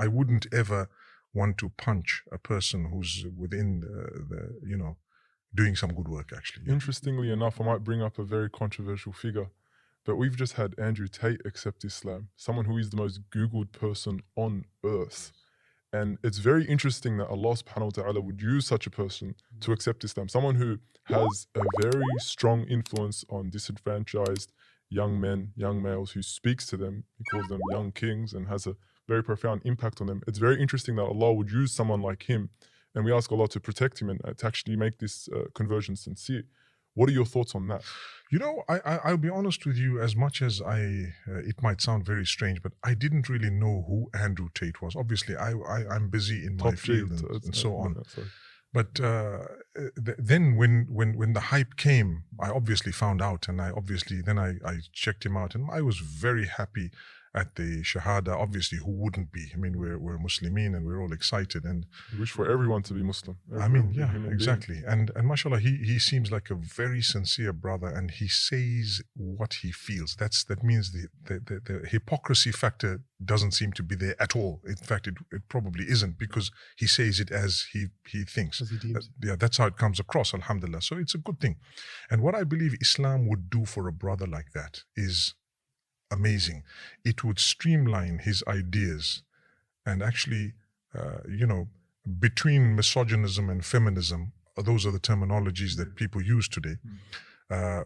I wouldn't ever want to punch a person who's within the doing some good work, actually. Interestingly enough, I might bring up a very controversial figure, but we've just had Andrew Tate accept Islam, someone who is the most Googled person on earth. And it's very interesting that Allah subhanahu wa ta'ala would use such a person to accept Islam, someone who has a very strong influence on disadvantaged young men, young males, who speaks to them. He calls them young kings and has a very profound impact on them. It's very interesting that Allah would use someone like him, and we ask Allah to protect him and to actually make this conversion sincere. What are your thoughts on that? I'll be honest with you, as much as it might sound very strange, but I didn't really know who Andrew Tate was. Obviously, I'm busy in my field and so on. But then when the hype came, I obviously found out, and I checked him out, and I was very happy at the Shahada. Obviously, who wouldn't be? I mean, we're Muslimin and we're all excited, and we wish for everyone to be Muslim. Exactly. And mashallah, he seems like a very sincere brother, and he says what he feels. That means the hypocrisy factor doesn't seem to be there at all. In fact, it probably isn't, because he says it as he thinks. As he deems. That's how it comes across, alhamdulillah. So it's a good thing. And what I believe Islam would do for a brother like that is amazing. It would streamline his ideas, and actually, between misogynism and feminism, those are the terminologies that people use today.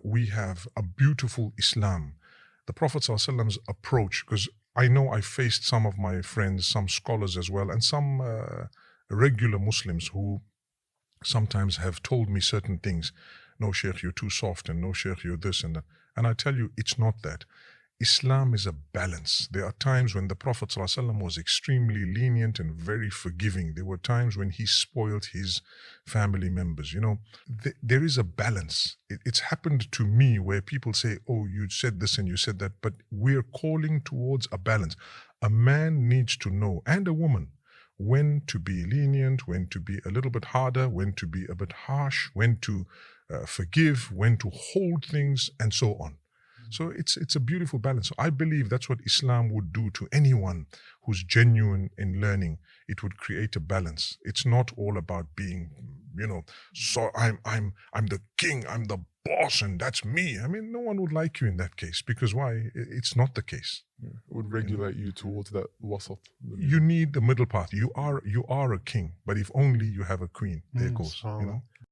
We have a beautiful Islam. The Prophet ﷺ's approach, because I know I faced some of my friends, some scholars as well, and some regular Muslims who sometimes have told me certain things. No, Sheikh, you're too soft, and no, Sheikh, you're this and that. And I tell you, it's not that. Islam is a balance. There are times when the Prophet ﷺ was extremely lenient and very forgiving. There were times when he spoiled his family members. There is a balance. It's happened to me where people say, oh, you said this and you said that, but we're calling towards a balance. A man needs to know, and a woman, when to be lenient, when to be a little bit harder, when to be a bit harsh, when to forgive, when to hold things, and so on. So it's a beautiful balance. So I believe that's what Islam would do to anyone who's genuine in learning. It would create a balance. It's not all about being, so I'm the king, I'm the boss, and that's me. I mean, no one would like you in that case, because why? It's not the case. It would regulate you towards that wasat. You need the middle path. You are a king, but if only you have a queen. There goes.